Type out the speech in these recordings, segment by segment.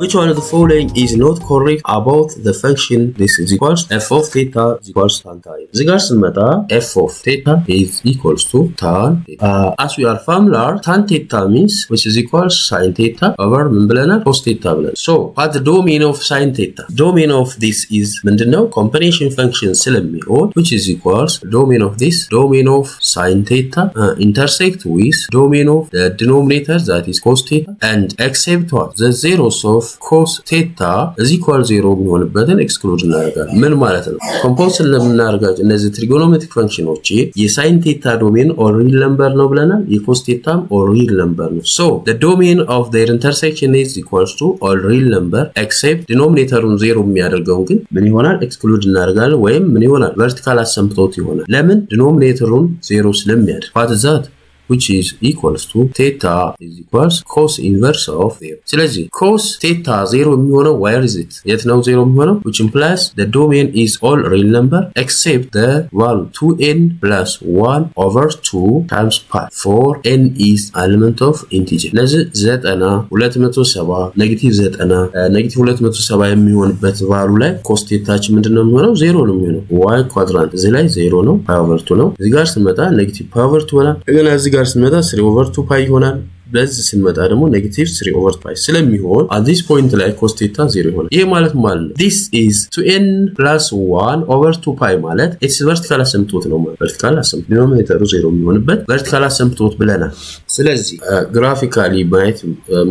Which one of the following is not correct about the function this is equals f of theta is equals tan theta? እዚህ ጋር ስንመጣ f of theta is equals to tan theta. As we are familiar, tan theta means which is equals sin theta over ምን ብለናል? cos theta ብለን. So what the domain of sin theta? Domain of this is ምንድነው? combination function ስለሚሆን which is equals domain of this domain of sin theta intersect with domain of the denominator that is cos theta and except what? The zeros of cos theta is equal 0 የሚሆንበትን ኤክስክሉድ እናደርጋለን። ምን ማለት ነው? ኮምፖዝ ስለምናደርጋቸው እነዚህ ትሪጎኖሜትሪክ ፈንክሽኖች የሳይን ቴታ ዶሜን ኦር ሪል ነምበር ነው ብለናል። የኮስ ቴታም ኦር ሪል ነምበር ነው። So the domain of their intersection is equals to all real number except denominatorun 0 የሚያደርገው ግን ምን ይሆናል? ኤክስክሉድ እናደርጋለን ወይም ምን ይሆናል? ቨርቲካል አሰምፕቶት ይሆናል። ለምን? ዲኖሚኔተሩን 0 ስለሚያደርግ what is that? Which is equals to theta is equals cos inverse of 0. ስለዚህ cos theta 0 የሚሆነው where is it? የት ነው 0 የሚሆነው? Which implies the domain is all real number except the value 2n plus 1 over 2 times pi for n is element of integer. ለዚህ 90 270 ኔጌቲቭ 90 ኔጌቲቭ 270 የሚሆንበት ቫሉ ላይ cos thetaችን ምንድነው የሚሆነው? 0 ነው የሚሆነው። y ኳድራንት እዚህ ላይ 0 ነው pi over 2 ነው። እዚህ ጋር ስንመጣ ኔጌቲቭ pi over 2 ሆነ። ግን እዚህ ጋር ስንመጣ 3 over 2 pi ይሆናል። በዚህ ስንመጣ ደግሞ ኔጌቲቭ 3 over pi ስለሚሆን at this point ላይ cos theta 0 ይሆናል። ይሄ ማለት ነው this is 2n plus 1 over 2 pi ማለት it's vertical asymptote ነው ማለት vertical asymptote denominator 0 የሚሆንበት vertical asymptote ብለናል። ስለዚህ ግራፊካሊ ማየት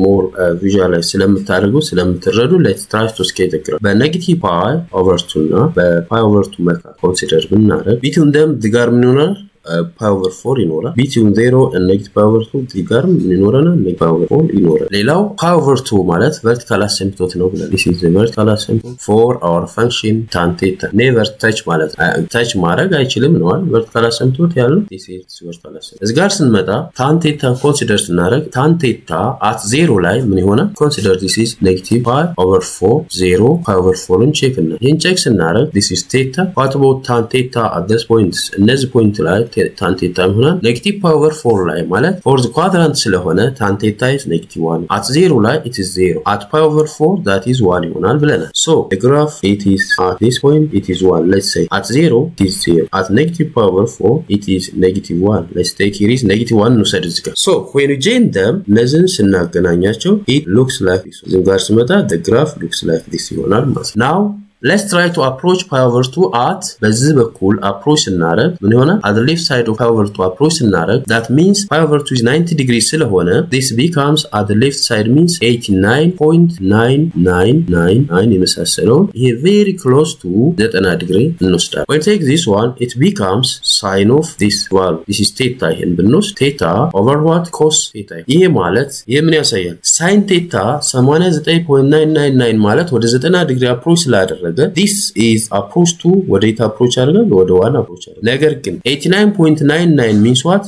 ሞር ቪዥዋላይዝ ስለምታደርጉ ስለምትረዱ let's try to sketch the graph በኔጌቲቭ pi over 2 እና በpi over 2 መካከል ኮንሲደር ብናደርግ between them ጋር ምን ይሆናል? pi over 4 ይኖራል። between 0 and negative pi over 2 ጋር ምን ይኖረናል? negative pi over 4 ይኖራል። ሌላው pi over 2 ማለት vertical asymptote ነው ብለን this is the vertical asymptote for our function tan theta never touch ማለት touch ማድረግ አይችልም ነው vertical asymptote ያለው this is vertical asymptote። እዚህ ጋር ስንመጣ tan theta consider ስናደርግ tan theta at 0 ላይ ምን ይሆናል? consider this is negative pi over 4 0 pi over 4ን ቼክ እና ይሄን ቼክ ስናደርግ this is theta what about tan theta at this point እነዚህ ፖይንት ላይ tan theta ይሆናል ኔጌቲቭ pi over 4 ላይ ማለት fourth quadrant ስለሆነ tan theta is negative 1 at 0 ላይ it is 0 at pi over 4 that is 1 ይሆናል ብለናል። So the graph it is at this point it is 1 let's say at 0 it is 0 at negative pi over 4 it is negative 1 let's take here is negative 1 እንውሰድ እዚህ ጋር so when we join them እነዚህን ስናገናኛቸው it looks like this እዚህ ጋር ስመጣ the graph looks like this ይሆናል ማለት ነው። Now let's try to approach pi over 2 at በዚህ በኩል approach ስናደርግ ምን ይሆናል? at the left side of pi over 2 approach ስናደርግ that means pi over 2 is 90 degrees ስለሆነ this becomes at the left side means 89.9999 የመሳሰለው ይሄ very close to 90 degree እንወስዳለን። when take this one it becomes sin of this value this is theta ይሄን ብንወስድ theta over what? cos theta ይሄ ማለት ይሄ ምን ያሳያል? sin theta 89.999 ማለት ወደ 90 degree approach ስላደረገ this is approach to ወዴት approach ያደርጋል? ወደ 1 approach ያደርጋል። ነገር ግን 89.99 means what?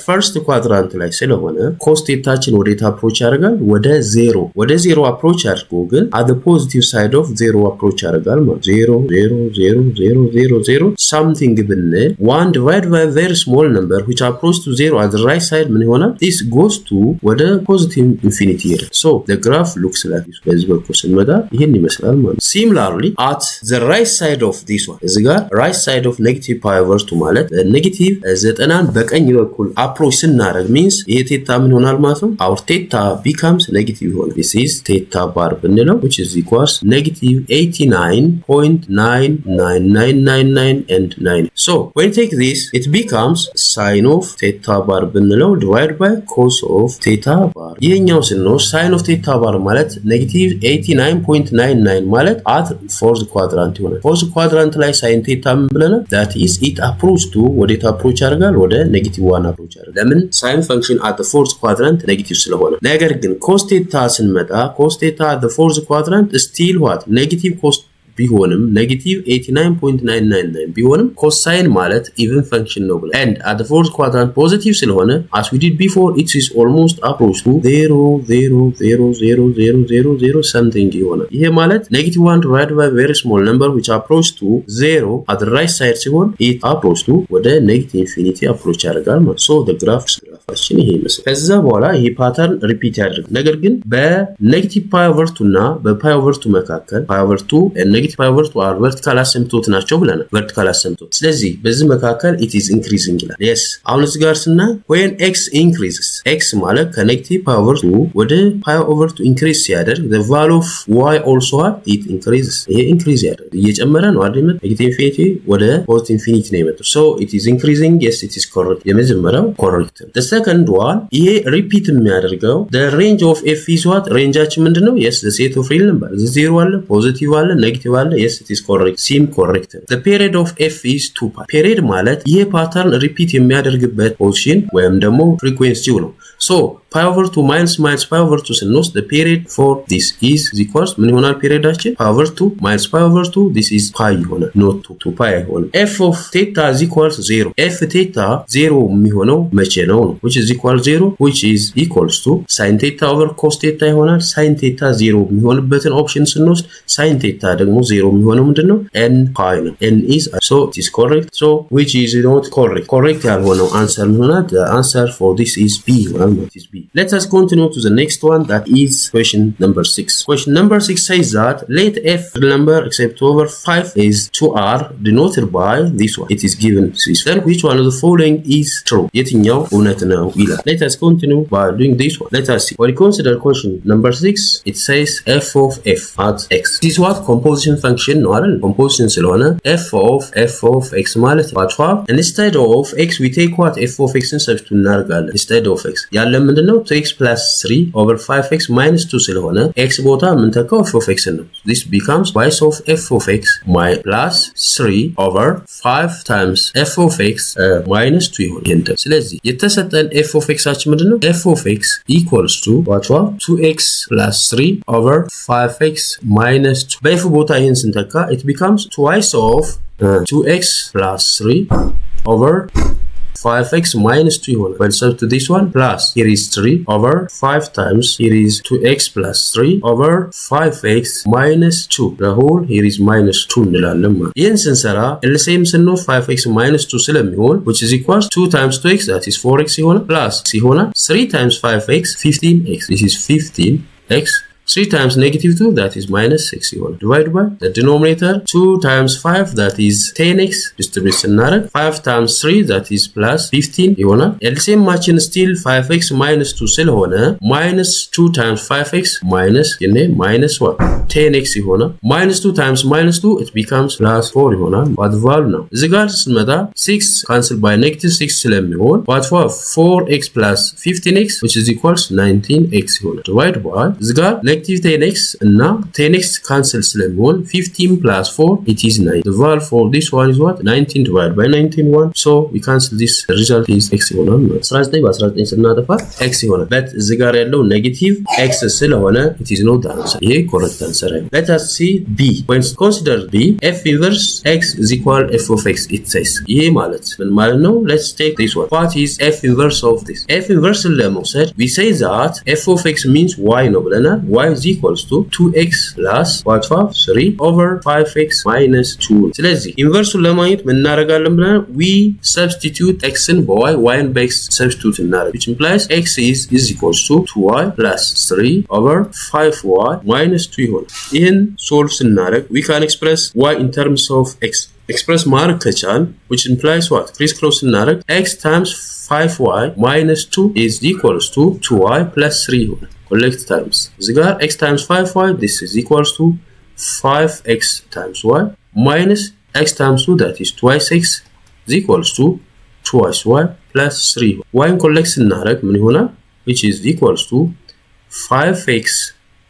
first quadrant ላይ ስለሆነ cos thetaችን ወዴት approach ያደርጋል? ወደ 0 ወደ 0 approach አድርጎ ግን at the positive side of 0 approach ያደርጋል ማለት 0 0 0 0 0 0 something ብንል 1 divided by a very small number which approach to 0 at the right side ምን ይሆናል? this goes to ወደ positive infinity ይሄዳል። so the graph looks like this በዚህ በኩል ስንመጣ ይሄን ይመስላል ማለት similarly at the right side of this one እዚህ ጋር right side of negative pi over 2 ማለት negative 90 በቀኝ በኩል approach ስናደርግ means ይሄ theta ምን ይሆናል ማለት ነው? our theta becomes negative ይሆናል። this is theta bar ብንለው which is equals negative 89.99999 and 9 so when you take this it becomes sin of theta bar ብንለው divided by cos of theta bar ይሄኛው ስንወስድ sin of theta bar ማለት negative 89.99 ማለት at fourth quadrant ይሆናል። fourth quadrant ላይ sin theta ምን ብለናል? that is it approach to ወዴት approach ያደርጋል? ወደ negative 1 approach ያደርጋል። ለምን? sin function at the fourth quadrant negative ስለሆነ። ነገር ግን cos theta ስንመጣ cos theta at the fourth quadrant still what? negative cos ቢሆንም ኔጌቲቭ 89.999 ቢሆንም ኮሳይን ማለት ኢቭን ፈንክሽን ነው ብለን and at the fourth quadrant ፖዚቲቭ ስለሆነ as we did before it is almost approach to 0.0000000 something ይሆናል። ይሄ ማለት ኔጌቲቭ 1 divided by very small number which approach to 0 at the right side ሲሆን it approach to ወደ ኔጌቲቭ ኢንፊኒቲ approach ያደርጋል ማለት so the ግራፋችን ይሄ ይመስላል። ከዛ በኋላ ይሄ ፓተርን ሪፒት ያደርጋል። ነገር ግን በኔጌቲቭ ፓይ ኦቨር 2 እና በፓይ ኦቨር 2 መካከል ፓይ ኦቨር 2 and ኔጌቲቭ ፓይ ኦቨር 2 are vertical asymptote ናቸው ብለናል። vertical asymptote ስለዚህ በዚህ መካከል it is increasing ይላል። yes አሁን እዚህ ጋር ስናይ when x increases x ማለት ከኔጌቲቭ ፓይ ኦቨር 2 ወደ ፓይ ኦቨር 2 increase ሲያደርግ the value of y also it increases ይሄ increase ያደርግ እየጨመረ ነው አይደል? ኔጌቲቭ ኢንፊኒቲ ወደ ፖዚቲቭ ኢንፊኒቲ ነው የመጣው so it is increasing yes it is correct የመጀመሪያው correct the second one ይሄ ሪፒት የሚያደርገው the range of f is what ሬንጃችን ምንድነው? yes the set of real number ዜሮ አለ ፖዚቲቭ አለ ኔጌቲቭ አለ yes it is correct seem correct the period of f is 2 pi period ማለት ይሄ ፓተርን ሪፒት የሚያደርግበት ፖዚሽን ወይም ደግሞ ፍሪኩዌንሲው ነው so pi over 2 minus pi over 2 ስንወስድ the period for this is equals ምን ይሆናል ፔሪዮዳችን pi over 2 minus pi over 2 this is pi ይሆናል not 2 pi ይሆናል f of theta is equals 0 f theta 0 የሚሆነው መቼ ነው which is equals 0 which is equals to sin theta over cos theta ይሆናል sin theta 0 የሚሆንበትን ኦፕሽን ስንወስድ sin theta ደግሞ 0 የሚሆነው ምንድነው n pi ነው n is so it is correct so which is not correct ያልሆነው answer ይሆናል the answer for this is b it is b. Let us continue to the next one that is question number 6. Question number 6 says that let f number except over 5 is 2r denoted by this one. It is given this. Then which one of the following is true? የትኛው እውነት ነው ይላል። Let us continue by doing this one. Let us see. When you consider question number 6 it says f of f at x. This is what composition function ነው አይደል? composition ስለሆነ f of x ማለት what instead of x we take what f of x ን substitute እናደርጋለን instead of x ያለ ምንድነው 2x plus 3 over 5x minus 2 ስለሆነ x ቦታ ምን ተካው f of x ነው this becomes y of f of x plus 3 over 5 times f of x minus 2 ይሆናል ስለዚህ የተሰጠን f of x አችን ምንድነው f of x equals to what 2x plus 3 over 5x minus 2 በf ቦታ ይሄን ስንተካ it becomes twice of 2x plus 3 over 5x minus 2 ይሆናል well sub to this one plus here is 3 over 5 times here is 2x plus 3 over 5x minus 2 the whole here is minus 2 እንላለን ማለት ይሄን ስንሰራ LCM ስንወስድ 5x minus 2 ስለሚሆን which is equals 2 times 2x that is 4x ይሆናል plus ይሆናል 3 times 5x 15x this is 15x 3 times negative 2 that is minus 6 ይሆናል divided by the denominator 2 times 5 that is 10x distribute ስናደርግ 5 times 3 that is plus 15 ይሆናል LCM ማችን still 5x minus 2 ስለሆነ minus 2 times 5x minus minus what 10x ይሆናል minus 2 times minus 2 it becomes plus 4 ይሆናል what value ነው እዚህ ጋር ስንመጣ 6 cancel by negative 6 ስለሚሆን what 4x plus 15x which is equals 19x ይሆናል divided by እዚህ ጋር negative 10x እና 10x cancel ስለሚሆን 15 plus 4 it is 9 the value for this one is what 19 divided by 19 1 so we cancel this the result is x ይሆናል 19 በ19 ስናጠፋ x ይሆናል but እዚህ ጋር ያለው negative x ስለሆነ it is not the answer ይሄ correct answer አይደለም let us see b when consider b f inverse x is equal f of x it says ይሄ ማለት ምን ማለት ነው let's take this one what is f inverse of this f inverse ለመውሰድ we say that f of x means y ነው ብለናል y is equals to 2x plus what 3 over 5x minus 2 ስለዚህ ኢንቨርሱን ለማግኘት ምን እናደርጋለን ብለናል we substitute x in by y and by x substitute እናደርግ which implies x is equals to 2y plus 3 over 5y minus 2 ይሆናል ይሄን ሶልቭ ስናደርግ we can express y in terms of x express ማድረግ ከቻል which implies what criss-cross እናደርግ x times 5y minus 2 is equals to 2y plus 3 ይሆናል collect terms እዚህ ጋር x times 5y this is equals to 5x times y minus x times 2 that is twice x is equals to twice y plus 3 y collect ስናደርግ ምን ይሆናል which is equals to 5x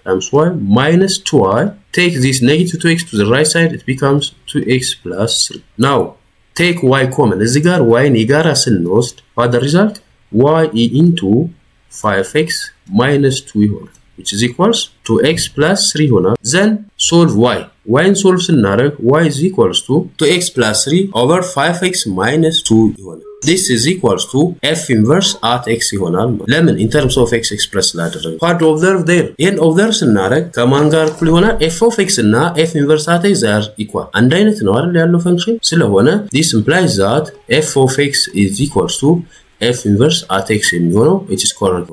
times y minus 2y take this negative 2x to the right side it becomes 2x plus 3 now take y common እዚህ ጋር y የጋራ ስንወስድ what the result y into 5x minus 2 ይሆናል which is equals to x plus 3 ይሆናል then solve yን ሶልቭ ስናደርግ y is equals to 2x plus 3 over 5x minus 2 ይሆናል። This is equals to f inverse at x ይሆናል። ለምን in terms of x express ላደረገ what observe there ይሄን observe ስናደርግ ከማን ጋር እኩል ይሆናል? f of x እና f inverse at x are equal አንድ አይነት ነው አይደል ያለው ፈንክሽን ስለሆነ this implies that f of x is equals to f inverse at x የሚሆነው it is correct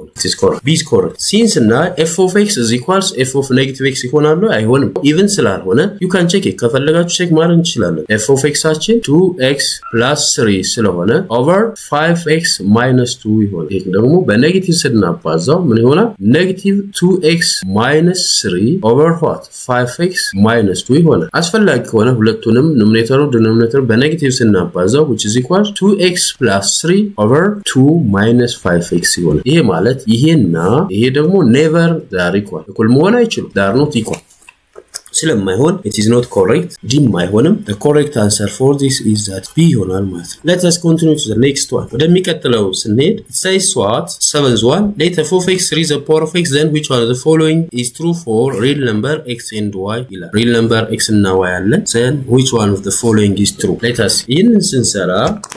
b is correct since እና f of x is equals f of negative x ይሆናሉ አይሆንም even ስላልሆነ you can check it ከፈለጋችሁ ቼክ ማድረግ እንችላለን f of x አችን 2x plus 3 ስለሆነ over 5x minus 2 ይሆናል ይሄ ደግሞ በኔጌቲቭ ስናባዛው ምን ይሆናል negative 2x minus 3 over what 5x minus 2 ይሆናል አስፈላጊ ከሆነ ሁለቱንም ኑሜሬተሩ ዲኖሚኔተር በኔጌቲቭ ስናባዛው which is equal 2x plus 3 over 2 minus 5x ይሆናል ይሄ ማለት ይሄና ይሄ ደግሞ never they are equal እኩል መሆን አይችሉም they are not equal ስለማይሆን it is not correct d ማይሆንም the correct answer for this is that b ይሆናል ማለት ነው let us continue to the next one ወደሚቀጥለው ስንሄድ it says what 7th one let f of x raise the power of x then which one of the following is true for real number x and y ይላል real number x እና y አለ then which one of the following is true let us ይህንን ስንሰራ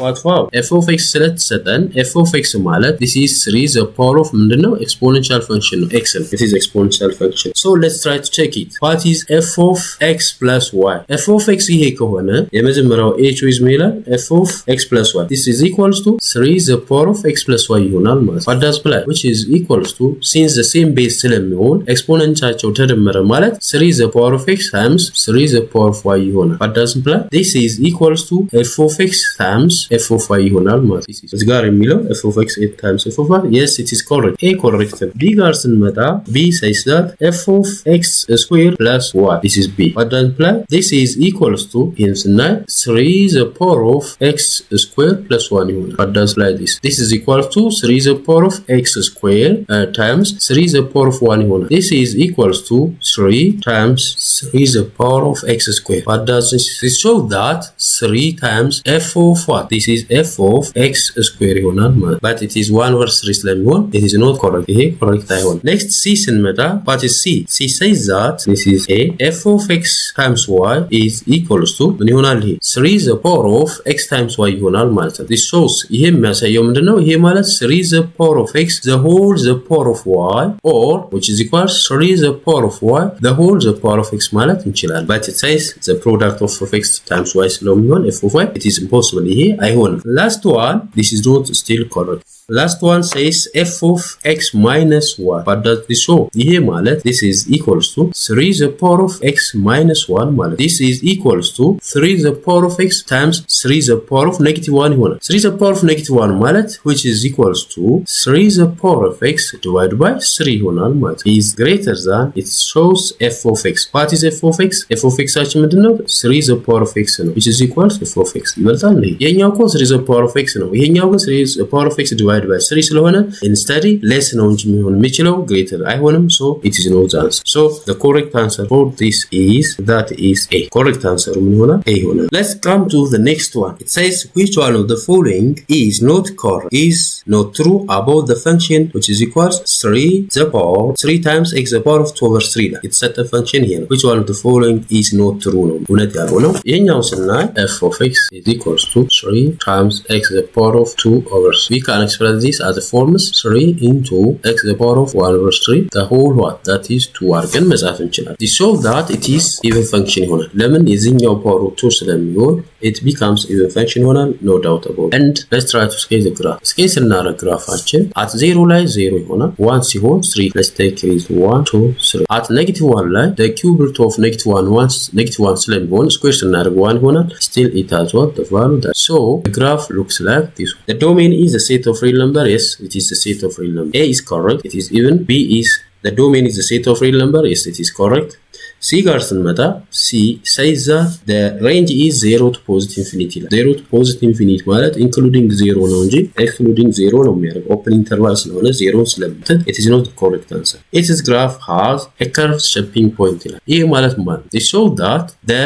what wow f of x ስለተሰጠን f of x ማለት this is raise the power of ምንድነው exponential function ነው x it is exponential function so let's try to check it what is f of x plus y f of x ይሄ ከሆነ የመጀመሪያው a choice ይላል f of x plus y this is equals to 3 the power of x plus y ይሆናል ማለት what does apply which is equals to since the same base ስለሚሆን ኤክስፖነንታቸው ተደመረ ማለት 3 the power of x times 3 the power of y ይሆናል what does apply this is equals to f of x times f of y ይሆናል ማለት እዚህ ጋር የሚለው f of x times f of y yes it is correct a correct b ጋር ስንመጣ b says that f of x square plus y this is b what does apply this is equals to hence 3 the power of x square plus 1 ይሆናል what does apply this is equal to 3 the power of x square times 3 the power of 1 ይሆናል this is equals to 3 times 3 the power of x square what does this show that 3 times f of what this is f of x square ይሆናል but it is 1 over 3 ስለሚሆን it is not correct ይሄ correct አይሆንም next c ስንመጣ what is c says that this is a f of x times y is equals to ምን ይሆናል ይሄ 3 the power of x times y ይሆናል ማለት ነው this shows ይሄ የሚያሳየው ምንድነው ይሄ ማለት 3 the power of x the whole the power of y or which is equals 3 the power of y the whole the power of x ማለት እንችላለን but it says the product of x times y ስለሚሆን f of y it is impossible ይሄ አይሆንም last one this is not still correct last one says f of x minus y what does this show ይሄ ማለት this is equals to 3 the power of x minus 1 ማለት this is equals to 3 the power of x times 3 the power of negative 1 ይሆናል 3 the power of negative 1 ማለት which is equals to 3 the power of x divided by 3 ይሆናል ማለት is greater than it shows f of x what is f of x f of x አችን ምንድነው 3 the power of x ነው which is equals f of x ይበልጣል ነው የኛው እኮ 3 the power of x ነው ይሄኛው ግን 3 the power of x divided by 3 ስለሆነ instead less ነው እንጂ የሚሆን የሚችለው greater አይሆንም so it is not the answer so the correct answer for this is that is a correct answer ምን ይሆናል a ይሆናል let's come to the next one it says which one of the following is not correct is not true about the function which is equals 3 the power 3 times x the power of 2 over 3 it's set a function here which one of the following is not true ነው እውነት ያልሆነው ይሄኛው ስናይ f of x is equals to 3 times x the power of 2 over 3 we can express this as a forms 3 into x the power of 1 over 3 the whole what that is 2 አድርገን መጻፍ እንችላለን this shows that it is even function ይሆናል ለምን የዚህኛው power 2 ስለሚሆን it becomes even function ይሆናል no doubt about it. and let's try to scale the graph scale ስናደርግ ግራፋችን at 0 ላይ 0 ይሆናል 1 ሲሆን 3 let's take it 1 2 3 at negative 1 ላይ the cube root of negative 1 ስለሚሆን square ስናደርግ 1 ይሆናል still it has what the value that so the graph looks like this the domain is the set of real number yes it is the set of real number a is correct it is even b is the domain is the set of real number yes it is correct c ጋር ስንመጣ c says that the range is 0 to positive infinity 0 to positive infinity ማለት including 0 ነው እንጂ excluding 0 ነው የሚያደርገው open interval ስለሆነ 0 ስለምትል it is not the correct answer its graph has a curved shaping point ይላል ይሄ ማለት it shows that the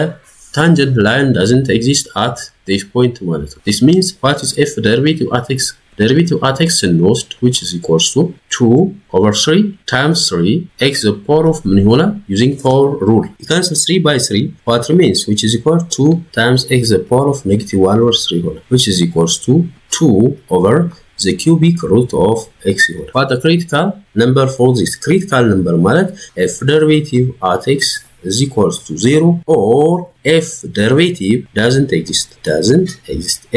tangent line doesn't exist at this point ማለት ነው this means what is f derivative at x derivative at x ስንወስድ which is equals to 2 over 3 times 3 x the power of ምን ይሆናል? using power rule you cancel 3 by 3 what remains which is equal to 2 times x the power of negative 1 over 3 ይሆናል which is equals to 2 over the cubic root of x ይሆናል but the critical number for this critical number ማለት f derivative at x is equals to 0 or f derivative doesn't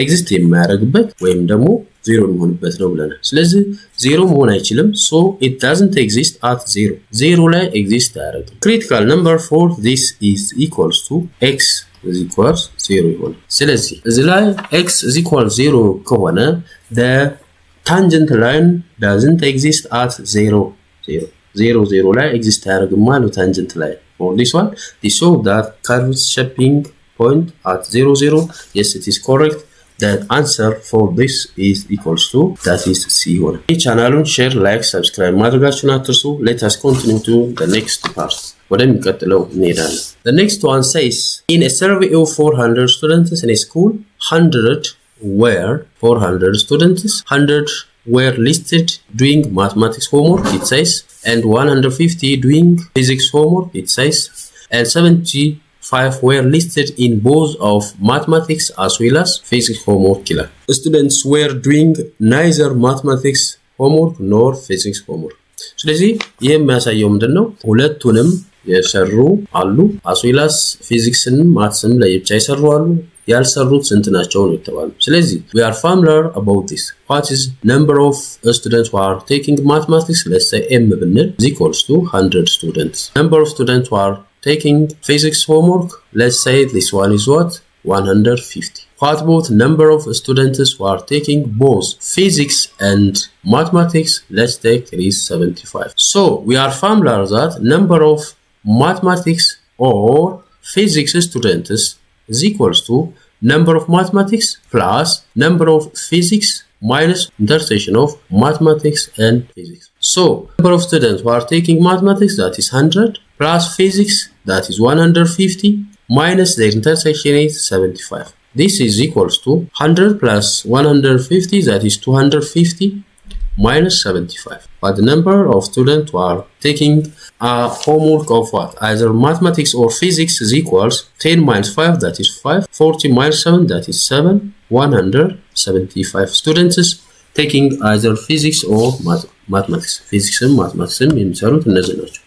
exist የማያደርግበት ወይም ደግሞ 0 የሚሆንበት ነው ብለናል ስለዚህ 0 መሆን አይችልም so it doesn't exist at 0 ላይ exist አያደርግም critical number for this is equals to x is equals 0 ይሆናል ስለዚህ እዚህ ላይ x is equals 0 ከሆነ the tangent line doesn't exist at 0 ላይ exist አያደርግም ማለት tangent line for this one they show that curve shaping point at 0 yes it is correct that answer for this is equals to that is C ይሆናል ይህ ቻናሉን share like subscribe ማድረጋችሁን አትርሱ let us continue to the next part ወደሚቀጥለው እንሄዳለን the next one says in a survey of 400 students in a school 100 students 100 were listed doing mathematics homework it says and 150 doing physics homework it says and 75 were listed in both of mathematics as well as physics homework ይላል students were doing neither mathematics homework nor physics homework ስለዚህ ይሄ የሚያሳየው ምንድነው ሁለቱንም የሰሩ አሉ as well as physicsን mathsን ለየብቻ ይሰሩ አሉ ያልሰሩት ስንት ናቸው ነው የተባለው ስለዚህ we are familiar about this what is number of students who are taking mathematics let's say m ብንል is equals to 100 students number of students who are taking physics homework let's say this one is what 150 what about number of students who are taking both physics and mathematics let's take it is 75 so we are familiar that number of mathematics or physics students is equals to number of mathematics plus number of physics minus intersection of mathematics and physics. So, number of students who are taking mathematics that is 100 plus physics that is 150 minus their intersection is 75. This is equals to 100 plus 150 that is 250 minus 75. But the number of students who are taking a homework of what? Either mathematics or physics is equals 10 minus 5 that is 5, 40 minus 7 that is 7, 175 students taking either physics or mathematics. Physics and mathematics የሚሰሩት እነዚህ ናቸው።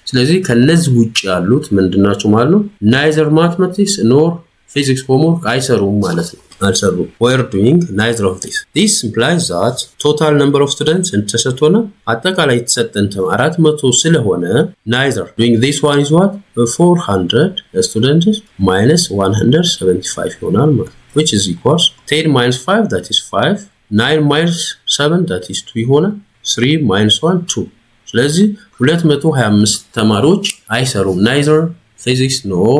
ስለዚህ ከነዚህ ውጪ ያሉት ምንድናቸው ማለት ነው? Neither mathematics nor physics homework አይሰሩም ማለት ነው። አልሰሩም were doing neither of this this implies that total number of students ተሰጥቶና አጠቃላይ የተሰጠን 400 ስለሆነ neither doing this one is what 400 students minus 175 ይሆናል ማለት which is equals 10 minus 5 that is 5 9 minus 7 that is 2 ይሆናል 3 minus 1 2 ስለዚህ 225 ተማሪዎች አይሰሩም neither physics nor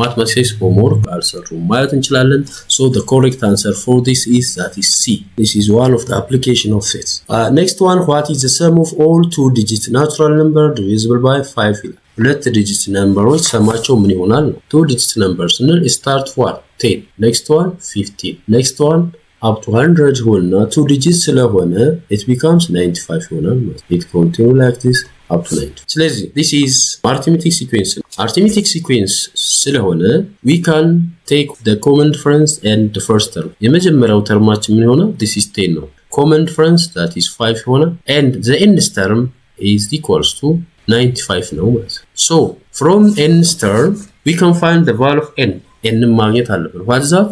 mathematics homework አልሰሩም ማለት እንችላለን so the correct answer for this is that is C this is one of the application of this next one what is the sum of all two digit natural number divisible by 5 ሁለት ዲጂት ነምበሮች ሰማቸው ምን ይሆናል two digit numbers ስንል start what 10 next one 15 next one up to 100 ሆነና two digits ስለሆነ it becomes 95 ይሆናል it continue like this up to 90 ስለዚህ this is arithmetic sequence ስለሆነ we can take the common difference and the first term የመጀመሪያው ተርማችን ምን ይሆናል this is 10 ነው common difference that is 5 ይሆናል and the nth term is equals to 95 ነው ማለት so from nth term we can find the value of n ማግኘት አለብን what is that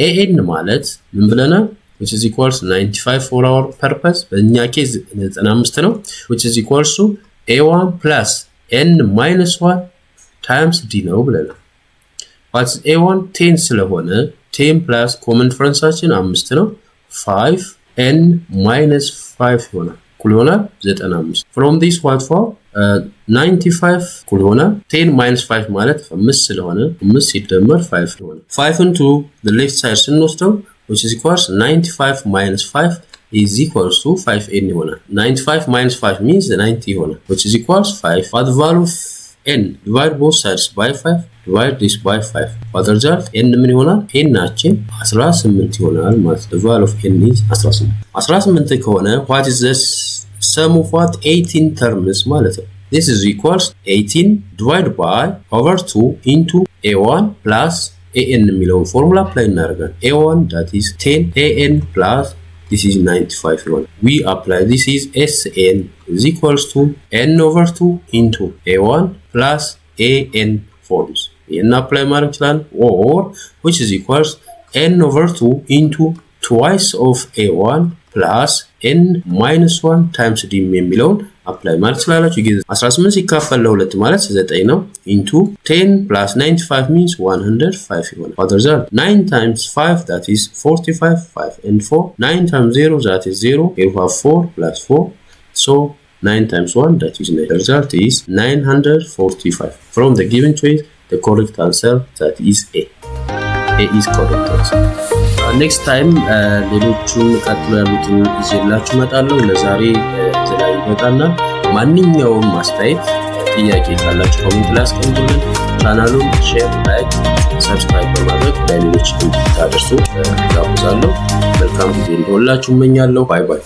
an ማለት ምን ብለናል which is equals 95 for our purpose በእኛ ኬዝ 95 ነው which is equals to a1 plus n minus 1 times d ነው ብለናል but a1 10 ስለሆነ 10 plus common differenceችን 5 ነው 5 n minus 5 ይሆናል እኩል ይሆናል 95 from this what for 95 እኩል ይሆናል 10 minus 5 ማለት 5 ስለሆነ 5 ሲደመር 5 ይሆናል 5 into the left side ስንወስደው which is equals 95 minus 5 is equals to 5n ይሆናል 95 minus 5 means 90 ይሆናል which is equals 5 but the value of n divide both sides by 5 divide this by 5 what the result n ምን ይሆናል n ናችን 18 ይሆናል ማለት the value of n is 18 ከሆነ what is the sum of what 18 terms ማለት ነው this is equals 18 divided by over 2 into a1 plus an የሚለውን ፎርሙላ አፕላይ እናደርጋለን a1 that is 10 an plus this is 95 one. We apply this is Sn is equals to n over 2 into a1 plus an forms. n apply ማድረግ ይችላል or which is equals n over 2 into twice of a1 plus n minus 1 times d የሚለውን apply ማድረግ ይችላልላችሁ 18 ሲካፈል ለ2 ማለት 9 ነው into 10 plus 95 means 105 ይሆናል what the result 9 times 5 that is 45 5 and 4 9 times 0 that is 0 you have 4 plus 4 so 9 times 1 that is 9 the result is 945 from the given choice the correct answer that is a is correct answer next time ሌሎቹን ቀጥሎ ያሉትን ይዤላችሁ እመጣለሁ ለዛሬ ዘላይ ይበቃና ማንኛውም ማስተያየት ጥያቄ ካላችሁ ኮሜንት ላይ አስቀምጡልን ቻናሉን ሼር ላይክ ሰብስክራይብ በማድረግ ለሌሎች እንድታደርሱ ጋብዛለሁ መልካም ጊዜ እንደሆነላችሁ እመኛለሁ ባይ ባይ